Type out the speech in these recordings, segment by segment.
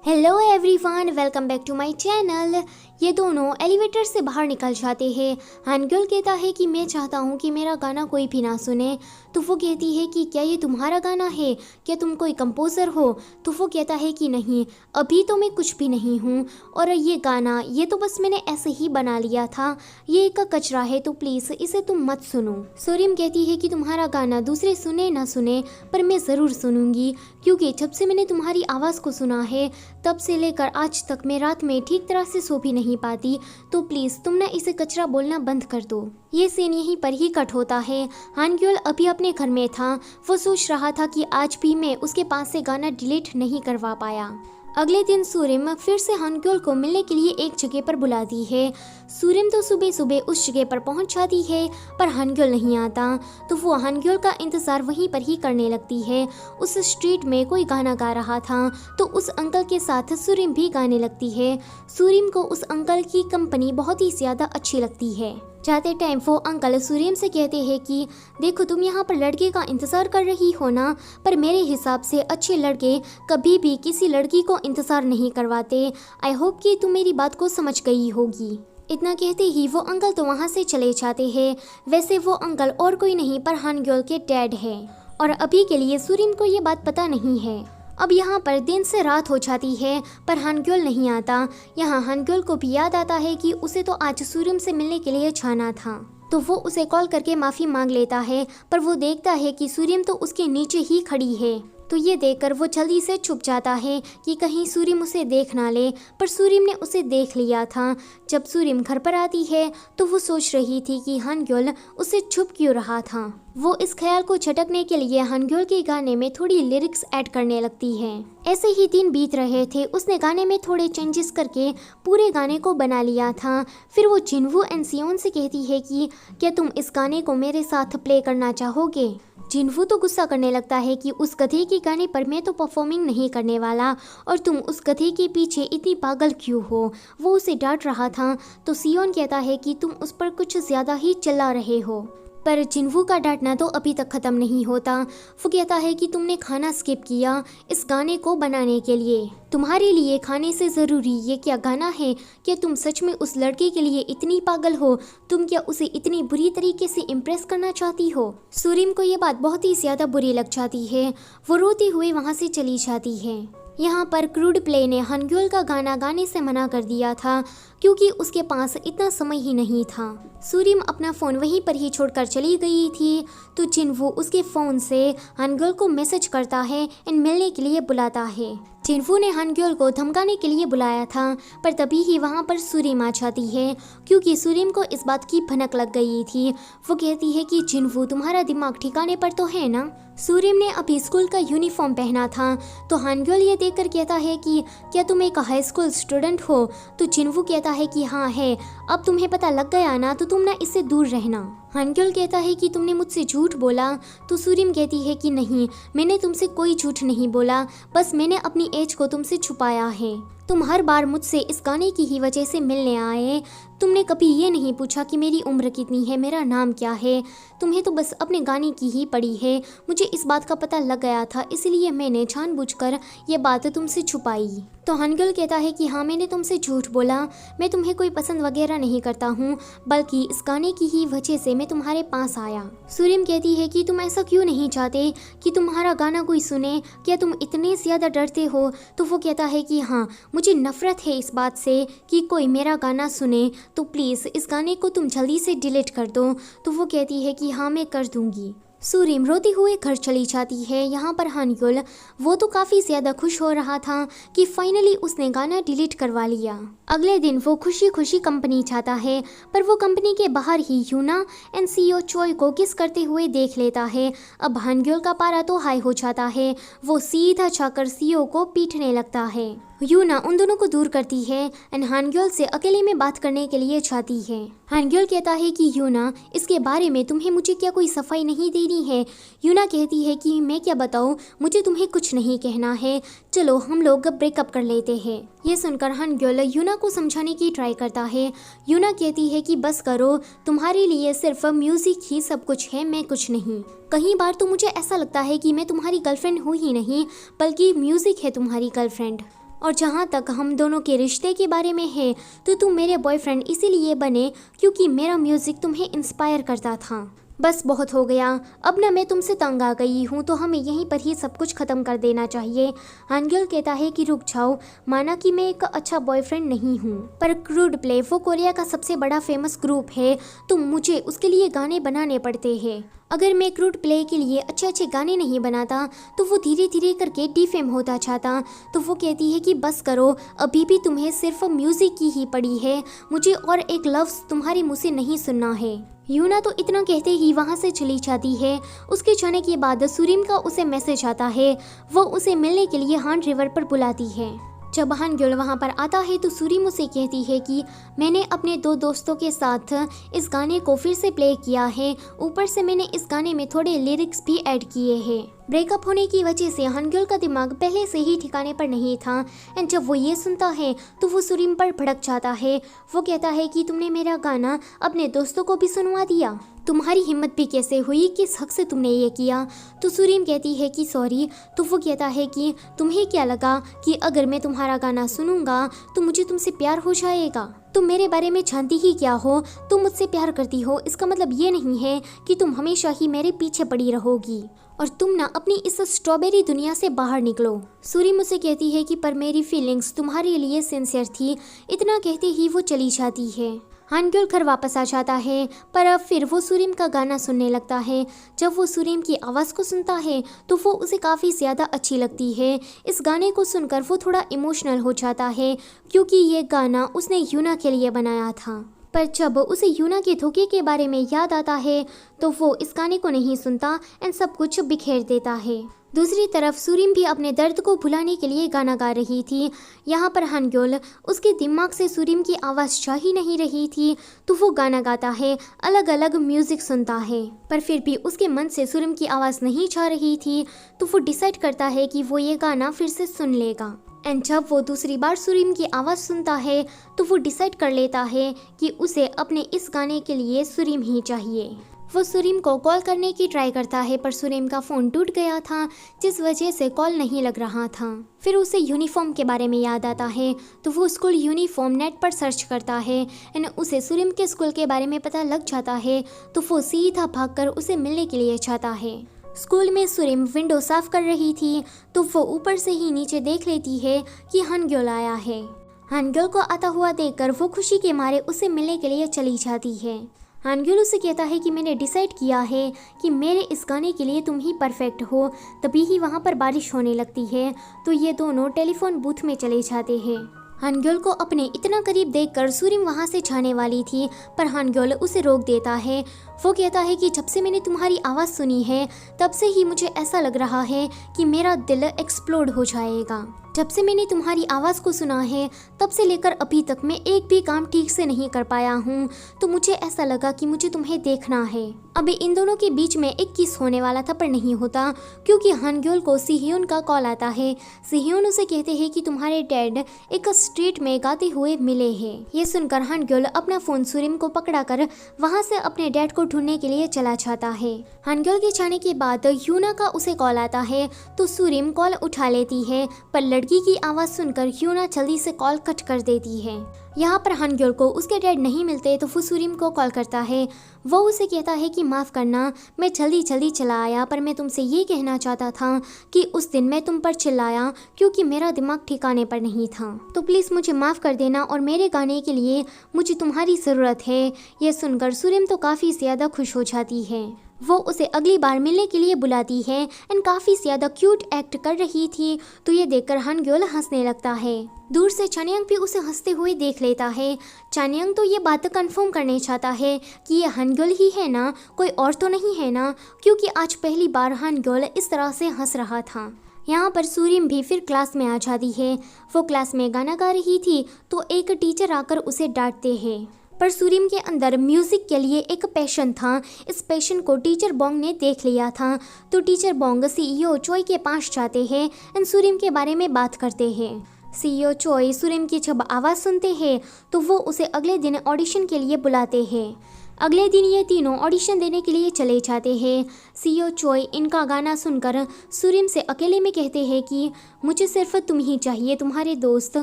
Hello everyone, welcome back to my channel. ये दोनों elevator से बाहर निकल जाते हैं। हानग्योल कहता है कि मैं चाहता हूँ कि मेरा गाना कोई भी ना सुने। तो वो कहती है कि क्या ये तुम्हारा गाना है, क्या तुम कोई कंपोज़र हो? तो वो कहता है कि नहीं, अभी तो मैं कुछ भी नहीं हूँ, और ये गाना ये तो बस मैंने ऐसे ही बना लिया था, ये एक कचरा है, तो प्लीज़ इसे तुम मत सुनो। सूरिम कहती है कि तुम्हारा गाना दूसरे सुने ना सुने, पर मैं ज़रूर सुनूंगी, क्योंकि जब से मैंने तुम्हारी आवाज़ को सुना है तब से लेकर आज तक मैं रात में ठीक तरह से सो भी नहीं पाती। तो प्लीज़ तुम ना इसे कचरा बोलना बंद कर दो। ये सीन यहीं पर ही कट होता है। हानग्योल अभी अपने घर में था। वो सोच रहा था कि आज भी मैं उसके पास से गाना डिलीट नहीं करवा पाया। अगले दिन सूरिम फिर से हानग्योल को मिलने के लिए एक जगह पर बुलाती है। सूरिम तो सुबह सुबह उस जगह पर पहुंच जाती है, पर हानग्योल नहीं आता। तो वो हानग्योल का इंतज़ार वहीं पर ही करने लगती है। उस स्ट्रीट में कोई गाना गा रहा था, तो उस अंकल के साथ सूरिम भी गाने लगती है। सूरिम को उस अंकल की कंपनी बहुत ही ज़्यादा अच्छी लगती है। जाते टाइम वो अंकल सूरिम से कहते हैं कि देखो, तुम यहाँ पर लड़के का इंतज़ार कर रही हो ना, पर मेरे हिसाब से अच्छे लड़के कभी भी किसी लड़की को इंतज़ार नहीं करवाते। आई होप कि तुम मेरी बात को समझ गई होगी। इतना कहते ही वो अंकल तो वहाँ से चले जाते हैं। वैसे वो अंकल और कोई नहीं पर हानग्योल के डैड है, और अभी के लिए सूरिम को ये बात पता नहीं है। अब यहाँ पर दिन से रात हो जाती है, पर हानग्योल नहीं आता। यहाँ हानग्योल को भी याद आता है कि उसे तो आज सूरिम से मिलने के लिए जाना था। तो वो उसे कॉल करके माफ़ी मांग लेता है, पर वो देखता है कि सूरिम तो उसके नीचे ही खड़ी है। तो ये देखकर वो जल्दी से छुप जाता है कि कहीं सूरिम उसे देख ना ले, पर सूरिम ने उसे देख लिया था। जब सूरिम घर पर आती है तो वो सोच रही थी कि हानग्योल उसे छुप क्यों रहा था। वो इस ख्याल को झटकने के लिए हानग्योल के गाने में थोड़ी लिरिक्स ऐड करने लगती है। ऐसे ही दिन बीत रहे थे। उसने गाने में थोड़े चेंजेस करके पूरे गाने को बना लिया था। फिर वो जिनवू एंड सियोन से कहती है कि क्या तुम इस गाने को मेरे साथ प्ले करना चाहोगे? जिनवू तो गुस्सा करने लगता है कि उस गधे के गाने पर मैं तो परफॉर्मिंग नहीं करने वाला, और तुम उस गधे के पीछे इतनी पागल क्यों हो? वो उसे डांट रहा था। तो सियोन कहता है कि तुम उस पर कुछ ज़्यादा ही चिल्ला रहे हो। पर जिनवू का डांटना तो अभी तक ख़त्म नहीं होता। वो कहता है कि तुमने खाना स्किप किया इस गाने को बनाने के लिए। तुम्हारे लिए खाने से ज़रूरी ये क्या गाना है? क्या तुम सच में उस लड़के के लिए इतनी पागल हो? तुम क्या उसे इतनी बुरी तरीके से इम्प्रेस करना चाहती हो? सूरिम को ये बात बहुत ही ज़्यादा बुरी लग जाती है। वो रोते हुए वहाँ से चली जाती है। यहाँ पर क्रूड प्ले ने हानग्योल का गाना गाने से मना कर दिया था, क्योंकि उसके पास इतना समय ही नहीं था। सूरिम अपना फ़ोन वहीं पर ही छोड़कर चली गई थी। तो जिनवू उसके फ़ोन से हानग्योल को मैसेज करता है एंड मिलने के लिए बुलाता है। जिनवू ने हानग्योल को धमकाने के लिए बुलाया था, पर तभी ही वहाँ पर सूरिम आ जाती है, क्योंकि सूरिम को इस बात की भनक लग गई थी। वो कहती है कि जिनवू, तुम्हारा दिमाग ठिकाने पर तो है ना? सूरिम ने अभी स्कूल का यूनिफॉर्म पहना था। तो हानग्योल ये देखकर कहता है कि क्या तुम एक हाई स्कूल स्टूडेंट हो? तो जिनवू कहता है कि हाँ है। अब तुम्हें पता लग गया ना, तो तुम ना इससे दूर रहना। हानग्योल कहता है कि तुमने मुझसे झूठ बोला। तो सूरिम कहती है कि नहीं, मैंने तुमसे कोई झूठ नहीं बोला, बस मैंने अपनी एज को तुमसे छुपाया है। तुम हर बार मुझसे इस गाने की ही वजह से मिलने आए। तुमने कभी ये नहीं पूछा कि मेरी उम्र कितनी है, मेरा नाम क्या है। तुम्हें तो बस अपने गाने की ही पड़ी है। मुझे इस बात का पता लग गया था, इसलिए मैंने जानबूझकर ये बात तुमसे छुपाई। तो हानग्योल कहता है कि हाँ, मैंने तुमसे झूठ बोला, मैं तुम्हें कोई पसंद वगैरह नहीं करता हूँ, बल्कि इस गाने की ही वजह से मैं तुम्हारे पास आया। सूरिम कहती है कि तुम ऐसा क्यों नहीं चाहते कि तुम्हारा गाना कोई सुने? क्या तुम इतने ज़्यादा डरते हो? तो वो कहता है कि हाँ, मुझे नफ़रत है इस बात से कि कोई मेरा गाना सुने, तो प्लीज़ इस गाने को तुम जल्दी से डिलीट कर दो। तो वो कहती है कि हाँ, मैं कर दूँगी। सूरिम रोती हुए घर चली जाती है। यहाँ पर हानग्योल, वो तो काफ़ी ज़्यादा खुश हो रहा था कि फाइनली उसने गाना डिलीट करवा लिया। अगले दिन वो खुशी खुशी कंपनी जाता है, पर वो कंपनी के बाहर ही यूना एंड सीईओ चोय को किस करते हुए देख लेता है। अब हानग्योल का पारा तो हाई हो जाता है। वो सीधा जाकर सीईओ को पीटने लगता है। यूना उन दोनों को दूर करती है एंड हानग्योल से अकेले में बात करने के लिए जाती है। हानग्योल कहता है कि यूना, इसके बारे में तुम्हें मुझे क्या कोई सफाई नहीं देनी है? यूना कहती है कि मैं क्या बताऊँ, मुझे तुम्हें कुछ नहीं कहना है, चलो हम लोग ब्रेकअप कर लेते हैं। ये सुनकर हानग्योल यूना को समझाने की ट्राई करता है। यूना कहती है कि बस करो, तुम्हारे लिए सिर्फ म्यूजिक ही सब कुछ है, मैं कुछ नहीं। कई बार तो मुझे ऐसा लगता है कि मैं तुम्हारी गर्लफ्रेंड हूँ ही नहीं, बल्कि म्यूजिक है तुम्हारी गर्लफ्रेंड। और जहाँ तक हम दोनों के रिश्ते के बारे में है तो तुम मेरे बॉयफ्रेंड इसीलिए बने क्योंकि मेरा म्यूज़िक तुम्हें इंस्पायर करता था। बस बहुत हो गया, अब ना मैं तुमसे तंग आ गई हूँ, तो हमें यहीं पर ही सब कुछ ख़त्म कर देना चाहिए। हानग्योल कहता है कि रुक जाओ, माना कि मैं एक अच्छा बॉयफ्रेंड नहीं हूँ, पर क्रूड प्ले वो कोरिया का सबसे बड़ा फेमस ग्रुप है, तो मुझे उसके लिए गाने बनाने पड़ते हैं। अगर मैं क्रूड प्ले के लिए अच्छे अच्छे गाने नहीं बनाता तो वो धीरे धीरे करके डिफेम होता जाता। तो वो कहती है कि बस करो, अभी भी तुम्हें सिर्फ म्यूज़िक की ही पड़ी है, मुझे और एक लफ्ज़ तुम्हारे मुँह से नहीं सुनना है। यूना तो इतना कहते ही वहाँ से चली जाती है। उसके जाने के बाद सुरीम का उसे मैसेज आता है, वो उसे मिलने के लिए हान रिवर पर बुलाती है। जब हानग्योल वहाँ पर आता है तो सुरीम उसे कहती है कि मैंने अपने 2 दोस्तों के साथ इस गाने को फिर से प्ले किया है, ऊपर से मैंने इस गाने में थोड़े लिरिक्स भी ऐड किए हैं। ब्रेकअप होने की वजह से हानग्योल का दिमाग पहले से ही ठिकाने पर नहीं था, एंड जब वो ये सुनता है तो वो सुरीम पर भड़क जाता है। वो कहता है कि तुमने मेरा गाना अपने दोस्तों को भी सुनवा दिया, तुम्हारी हिम्मत भी कैसे हुई, किस हक से तुमने ये किया। तो सुरीम कहती है कि सॉरी। तो वो कहता है कि तुम्हें क्या लगा कि अगर मैं तुम्हारा गाना सुनूंगा तो मुझे तुमसे प्यार हो जाएगा? तुम मेरे बारे में जानती ही क्या हो, तुम मुझसे प्यार करती हो, इसका मतलब ये नहीं है कि तुम हमेशा ही मेरे पीछे पड़ी रहोगी और तुम ना अपनी इस स्ट्रॉबेरी दुनिया से बाहर निकलो। सूरी मुझसे कहती है कि पर मेरी फीलिंग्स तुम्हारे लिए सिंसियर थी। इतना कहते ही वो चली जाती है। हानग्योल घर वापस आ जाता है, पर अब फिर वो सुरीम का गाना सुनने लगता है। जब वो सुरीम की आवाज़ को सुनता है तो वो उसे काफ़ी ज़्यादा अच्छी लगती है। इस गाने को सुनकर वो थोड़ा इमोशनल हो जाता है क्योंकि ये गाना उसने यूना के लिए बनाया था। पर जब उसे यूना के धोखे के बारे में याद आता है तो वो इस गाने को नहीं सुनता एंड सब कुछ बिखेर देता है। दूसरी तरफ सुरीम भी अपने दर्द को भुलाने के लिए गाना गा रही थी। यहाँ पर हानग्योल उसके दिमाग से सुरीम की आवाज़ जा ही नहीं रही थी, तो वो गाना गाता है, अलग अलग म्यूज़िक सुनता है, पर फिर भी उसके मन से सुरीम की आवाज़ नहीं जा रही थी। तो वो डिसाइड करता है कि वो ये गाना फिर से सुन लेगा। एंड जब वो दूसरी बार सुरीम की आवाज़ सुनता है तो वो डिसाइड कर लेता है कि उसे अपने इस गाने के लिए सुरीम ही चाहिए। वो सुरीम को कॉल करने की ट्राई करता है, पर सुरीम का फ़ोन टूट गया था, जिस वजह से कॉल नहीं लग रहा था। फिर उसे यूनिफॉर्म के बारे में याद आता है, तो वो स्कूल यूनिफॉर्म नेट पर सर्च करता है एंड उसे सुरीम के स्कूल के बारे में पता लग जाता है। तो वो सीधा भागकर उसे मिलने के लिए जाता है। स्कूल में सुरीम विंडो साफ कर रही थी, तो वो ऊपर से ही नीचे देख लेती है कि हानग्योल आया है। हानग्योल को आता हुआ देखकर वो खुशी के मारे उसे मिलने के लिए चली जाती है। हानग्योल उसे कहता है कि मैंने डिसाइड किया है कि मेरे इस गाने के लिए तुम ही परफेक्ट हो। तभी ही वहाँ पर बारिश होने लगती है, तो ये दोनों टेलीफोन बूथ में चले जाते हैं। हानग्योल को अपने इतना करीब देखकर सुरीम वहाँ से जाने वाली थी, पर हानग्योल उसे रोक देता है। वो कहता है कि जब से मैंने तुम्हारी आवाज़ सुनी है तब से ही मुझे ऐसा लग रहा है कि मेरा दिल एक्सप्लोड हो जाएगा। जब से मैंने तुम्हारी आवाज़ को सुना है तब से लेकर अभी तक मैं एक भी काम ठीक से नहीं कर पाया हूँ, तो मुझे ऐसा लगा कि मुझे तुम्हें देखना है। अभी इन दोनों के बीच में एक किस होने वाला था, पर नहीं होता क्योंकि हानग्योल को सिह्योन का कॉल आता है। सिह्योन उसे कहते हैं कि तुम्हारे डैड एक स्ट्रीट में गाते हुए मिले हैं। ये सुनकर हानग्योल अपना फ़ोन सुरीम को पकड़ा कर वहाँ से अपने डैड को ढूंढने के लिए चला जाता है। हानग्योल के जाने के बाद यूना का उसे कॉल आता है, तो सुरीम कॉल उठा लेती है, पर लड़की की आवाज़ सुनकर यूना जल्दी से कॉल कट कर देती है। यहाँ पर हानग्योल को उसके डैड नहीं मिलते, तो वो सुरीम को कॉल करता है। वो उसे कहता है कि माफ़ करना, मैं जल्दी जल्दी चला आया, पर मैं तुमसे ये कहना चाहता था कि उस दिन मैं तुम पर चिल्लाया क्योंकि मेरा दिमाग ठिकाने पर नहीं था, तो प्लीज़ मुझे माफ़ कर देना और मेरे गाने के लिए मुझे तुम्हारी ज़रूरत है। यह सुनकर सुरीम तो काफ़ी ज़्यादा खुश हो जाती है। वो उसे अगली बार मिलने के लिए बुलाती है एंड काफ़ी ज़्यादा क्यूट एक्ट कर रही थी, तो ये देखकर हानग्योल हंसने लगता है। दूर से चानयांग भी उसे हंसते हुए देख लेता है। चानयांग तो ये बात कंफर्म करने चाहता है कि ये हानग्योल ही है ना, कोई और तो नहीं है ना, क्योंकि आज पहली बार हानग्योल इस तरह से हंस रहा था। यहाँ पर सुरीम भी फिर क्लास में आ जाती है। वो क्लास में गाना गा रही थी, तो एक टीचर आकर उसे डांटते हैं, पर सुरीम के अंदर म्यूज़िक के लिए एक पैशन था। इस पैशन को टीचर बोंग ने देख लिया था, तो टीचर बोंग सीईओ चोई के पास जाते हैं एंड सुरीम के बारे में बात करते हैं। सीईओ चोई सुरीम की जब आवाज़ सुनते हैं तो वो उसे अगले दिन ऑडिशन के लिए बुलाते हैं। अगले दिन ये तीनों ऑडिशन देने के लिए चले जाते हैं। सीईओ चोय इनका गाना सुनकर सुरीम से अकेले में कहते हैं कि मुझे सिर्फ तुम ही चाहिए, तुम्हारे दोस्त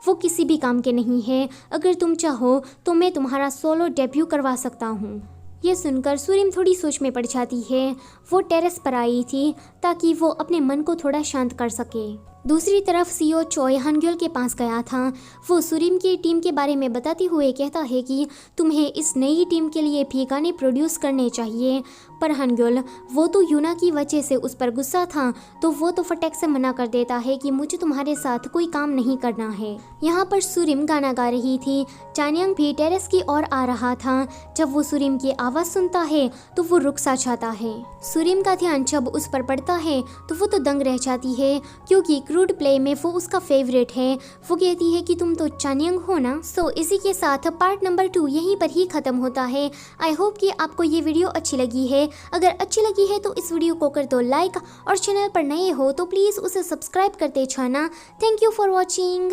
वो किसी भी काम के नहीं है। अगर तुम चाहो तो मैं तुम्हारा सोलो डेब्यू करवा सकता हूँ। ये सुनकर सुरीम थोड़ी सोच में पड़ जाती है। वो टेरेस पर आई थी ताकि वो अपने मन को थोड़ा शांत कर सके। दूसरी तरफ सीईओ चोय हानग्योल के पास गया था। वो सुरीम की टीम के बारे में बताते हुए कहता है कि तुम्हें इस नई टीम के लिए भी गाने प्रोड्यूस करने चाहिए। पर हानग्योल वो तो यूना की वजह से उस पर गुस्सा था, तो वो तो फटक से मना कर देता है कि मुझे तुम्हारे साथ कोई काम नहीं करना है। यहाँ पर सुरीम गाना गा रही थी। चानयांग भी टेरेस की ओर आ रहा था। जब वो सुरीम की आवाज़ सुनता है तो वो रुक सा जाता है। सुरीम का ध्यान जब उस पर पड़ता है तो वो तो दंग रह जाती है, क्योंकि क्रूड प्ले में वो उसका फेवरेट है। वो कहती है कि तुम तो चानयांग हो ना। सो इसी के साथ पार्ट नंबर 2 यहीं पर ही ख़त्म होता है। आई होप कि आपको ये वीडियो अच्छी लगी है। अगर अच्छी लगी है तो इस वीडियो को कर दो लाइक, और चैनल पर नए हो तो प्लीज़ उसे सब्सक्राइब करते जाना। Thank you for watching.